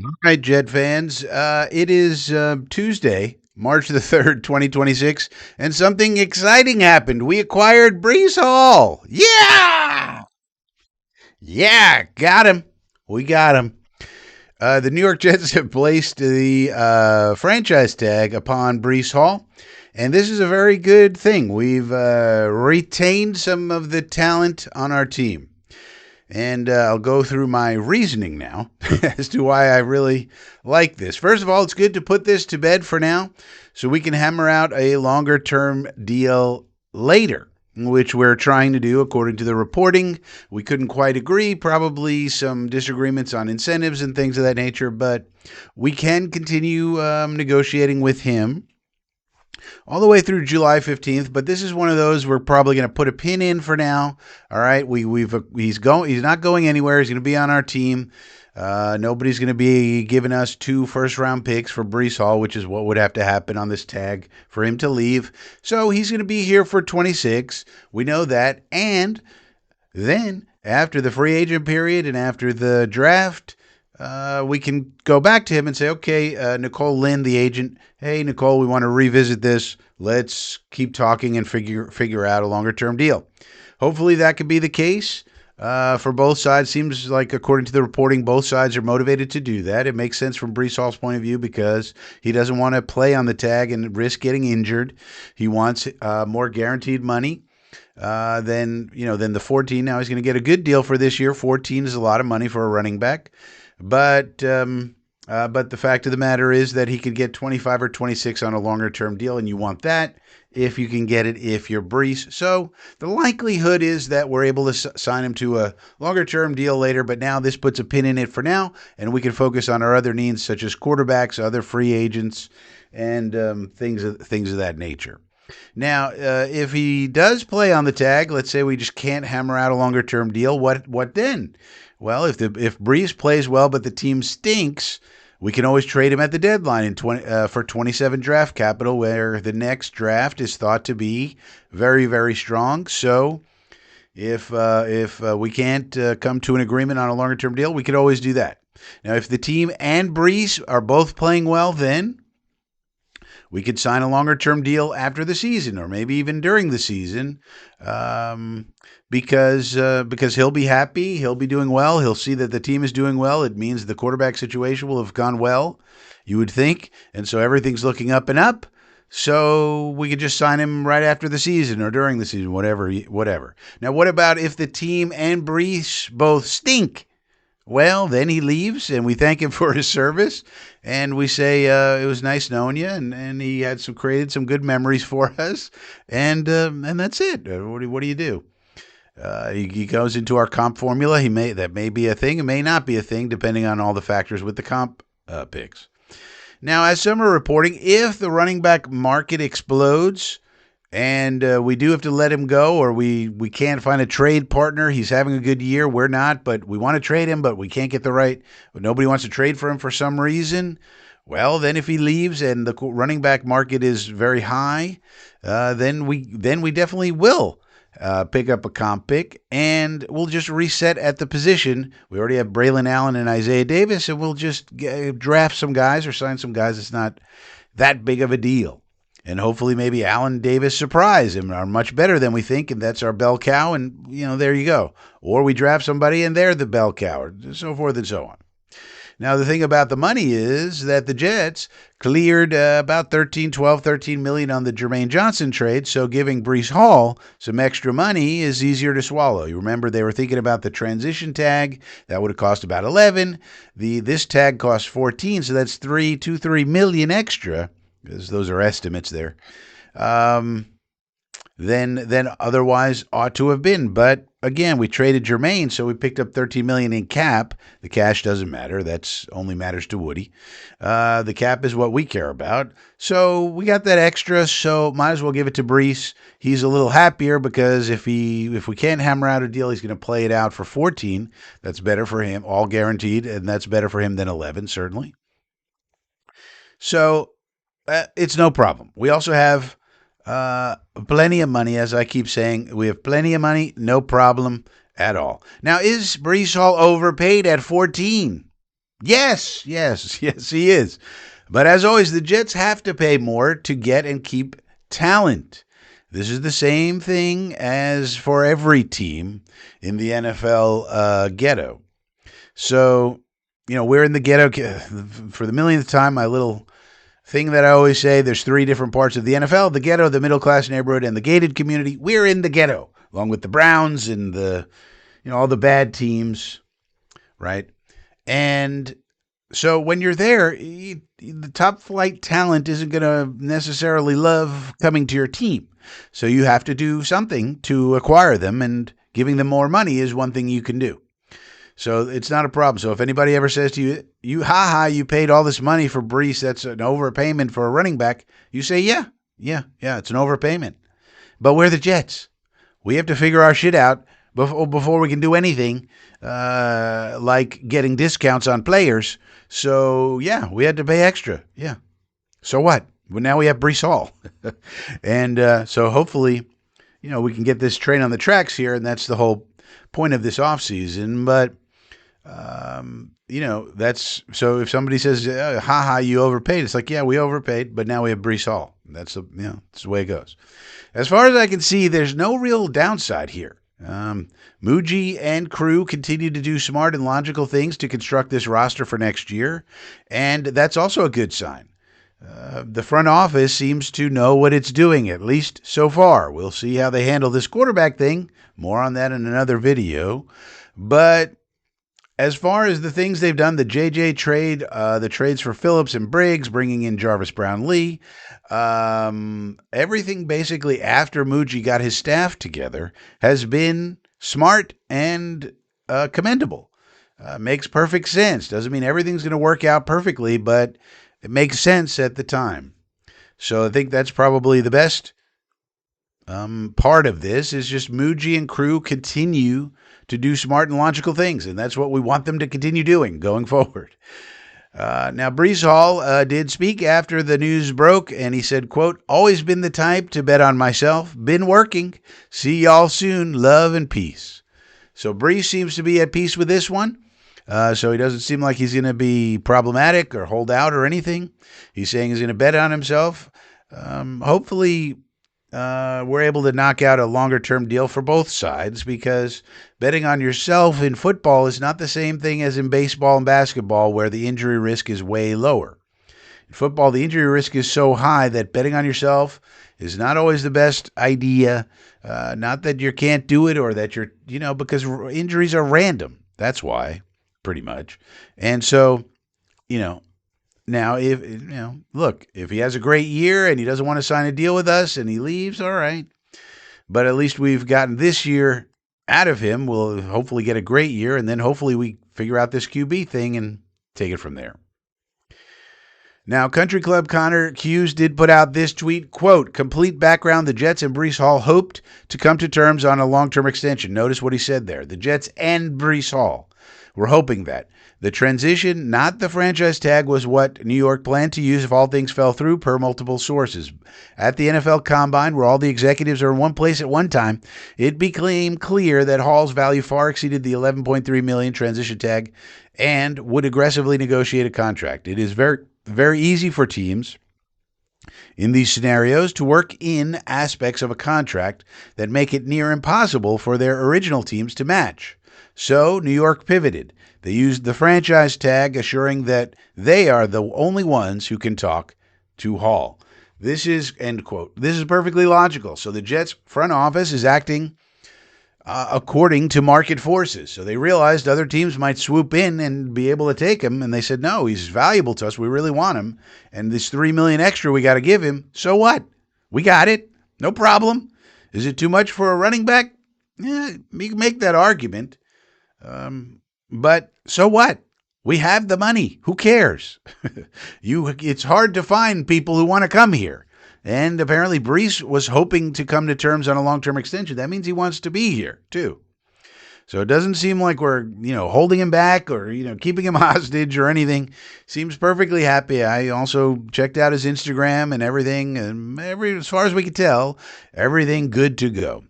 All right, Jet fans. It is Tuesday, March the 3rd, 2026, and something exciting happened. We acquired Brees Hall. Yeah! Yeah, got him. We got him. The New York Jets have placed the franchise tag upon Brees Hall, and this is a very good thing. We've retained some of the talent on our team. And I'll go through my reasoning now as to why I really like this. First of all, it's good to put this to bed for now so we can hammer out a longer term deal later, which we're trying to do according to the reporting. We couldn't quite agree, probably some disagreements on incentives and things of that nature, but we can continue negotiating with him all the way through July 15th, but this is one of those we're probably going to put a pin in for now. All right, he's not going anywhere. He's going to be on our team. Nobody's going to be giving us 2 first-round picks for Brees Hall, which is what would have to happen on this tag for him to leave. So he's going to be here for 26. We know that. And then after the free agent period and after the draft, we can go back to him and say, okay, Nicole Lynn, the agent, hey, Nicole, we want to revisit this. Let's keep talking and figure out a longer-term deal. Hopefully that could be the case for both sides. Seems like, according to the reporting, both sides are motivated to do that. It makes sense from Brees Hall's point of view because he doesn't want to play on the tag and risk getting injured. He wants more guaranteed money. Than the 14. Now he's going to get a good deal for this year. 14 is a lot of money for a running back. But the fact of the matter is that he could get 25 or 26 on a longer term deal, and you want that if you can get it if you're Brees. So the likelihood is that we're able to sign him to a longer term deal later, but now this puts a pin in it for now, and we can focus on our other needs such as quarterbacks, other free agents, and things of that nature. Now, if he does play on the tag, let's say we just can't hammer out a longer term deal, what then? Well, if Brees plays well but the team stinks, we can always trade him at the deadline for 27 draft capital, where the next draft is thought to be very, very strong. So if we can't come to an agreement on a longer term deal, we could always do that. Now, if the team and Brees are both playing well, then we could sign a longer-term deal after the season, or maybe even during the season, because he'll be happy, he'll be doing well, he'll see that the team is doing well. It means the quarterback situation will have gone well, you would think, and so everything's looking up and up. So we could just sign him right after the season or during the season, whatever. Now, what about if the team and Brees both stink? Well, then he leaves, and we thank him for his service, and we say it was nice knowing you, and he had created some good memories for us, and that's it. What do you do? He goes into our comp formula. That may be a thing, it may not be a thing, depending on all the factors with the comp picks. Now, as some are reporting, if the running back market explodes, and we do have to let him go, or we can't find a trade partner. He's having a good year. We're not, but we want to trade him, but we can't get nobody wants to trade for him for some reason. Well, then if he leaves and the running back market is very high, then we definitely will pick up a comp pick, and we'll just reset at the position. We already have Braylon Allen and Isaiah Davis, and we'll just draft some guys or sign some guys. It's not that big of a deal. And hopefully maybe Allen Davis surprise him are much better than we think, and that's our bell cow, and, there you go. Or we draft somebody, and they're the bell cow, or so forth and so on. Now, the thing about the money is that the Jets cleared about $13 million on the Jermaine Johnson trade, so giving Brees Hall some extra money is easier to swallow. You remember they were thinking about the transition tag. That would have cost about 11. This tag costs 14, so that's $3 million extra, because those are estimates there, then otherwise ought to have been. But again, we traded Jermaine, so we picked up $13 million in cap. The cash doesn't matter. That's only matters to Woody. The cap is what we care about. So we got that extra, so might as well give it to Brees. He's a little happier because if we can't hammer out a deal, he's going to play it out for 14. That's better for him, all guaranteed, and that's better for him than 11, certainly. So it's no problem. We also have plenty of money, as I keep saying. We have plenty of money, no problem at all. Now, is Brees Hall overpaid at 14? Yes, yes, yes, he is. But as always, the Jets have to pay more to get and keep talent. This is the same thing as for every team in the NFL ghetto. So, we're in the ghetto for the millionth time. My little thing that I always say, there's three different parts of the NFL: the ghetto, the middle class neighborhood, and the gated community. We're in the ghetto, along with the Browns and all the bad teams, right? And so when you're there, the top flight talent isn't going to necessarily love coming to your team. So you have to do something to acquire them, and giving them more money is one thing you can do. So it's not a problem. So if anybody ever says to you, you paid all this money for BREECE, that's an overpayment for a running back, you say, yeah, it's an overpayment. But we're the Jets. We have to figure our shit out before we can do anything like getting discounts on players. So, yeah, we had to pay extra. Yeah. So what? Well, now we have BREECE Hall. And so hopefully, we can get this train on the tracks here, and that's the whole point of this offseason. But, that's so if somebody says, you overpaid, it's like, yeah, we overpaid, but now we have BREECE Hall. That's the way it goes. As far as I can see, there's no real downside here. Muji and crew continue to do smart and logical things to construct this roster for next year, and that's also a good sign. The front office seems to know what it's doing, at least so far. We'll see how they handle this quarterback thing. More on that in another video. But as far as the things they've done, the JJ trade, the trades for Phillips and Briggs, bringing in Jarvis Brown-Lee, everything basically after Muji got his staff together has been smart and commendable. Makes perfect sense. Doesn't mean everything's going to work out perfectly, but it makes sense at the time. So I think that's probably the best part of this is just Muji and crew continue to do smart and logical things, and that's what we want them to continue doing going forward. Now, BREECE Hall did speak after the news broke, and he said, quote, "Always been the type to bet on myself. Been working. See y'all soon. Love and peace." So BREECE seems to be at peace with this one. So he doesn't seem like he's going to be problematic or hold out or anything. He's saying he's going to bet on himself. Hopefully, we're able to knock out a longer-term deal for both sides, because betting on yourself in football is not the same thing as in baseball and basketball, where the injury risk is way lower. In football, the injury risk is so high that betting on yourself is not always the best idea. Not that you can't do it or that you're, because injuries are random. That's why, pretty much. And so, now, if he has a great year and he doesn't want to sign a deal with us and he leaves, all right. But at least we've gotten this year out of him. We'll hopefully get a great year, and then hopefully we figure out this QB thing and take it from there. Now, Country Club Connor Hughes did put out this tweet, quote, "Complete background, the Jets and BREECE Hall hoped to come to terms on a long-term extension." Notice what he said there. The Jets and BREECE Hall were hoping that. The transition, not the franchise tag, was what New York planned to use if all things fell through, per multiple sources. At the NFL Combine, where all the executives are in one place at one time, it became clear that Hall's value far exceeded the $11.3 million transition tag and would aggressively negotiate a contract. It is very, very easy for teams in these scenarios to work in aspects of a contract that make it near impossible for their original teams to match. So New York pivoted. They used the franchise tag, assuring that they are the only ones who can talk to Hall. This is, end quote. This is perfectly logical. So the Jets front office is acting according to market forces. So they realized other teams might swoop in and be able to take him, and they said, no, he's valuable to us. We really want him. And this $3 million extra we got to give him. So what? We got it. No problem. Is it too much for a running back? Yeah, you can make that argument. But so what? We have the money. Who cares? It's hard to find people who want to come here. And apparently BREECE was hoping to come to terms on a long-term extension. That means he wants to be here, too. So it doesn't seem like we're, holding him back or, keeping him hostage or anything. Seems perfectly happy. I also checked out his Instagram and everything. And as far as we could tell, everything good to go.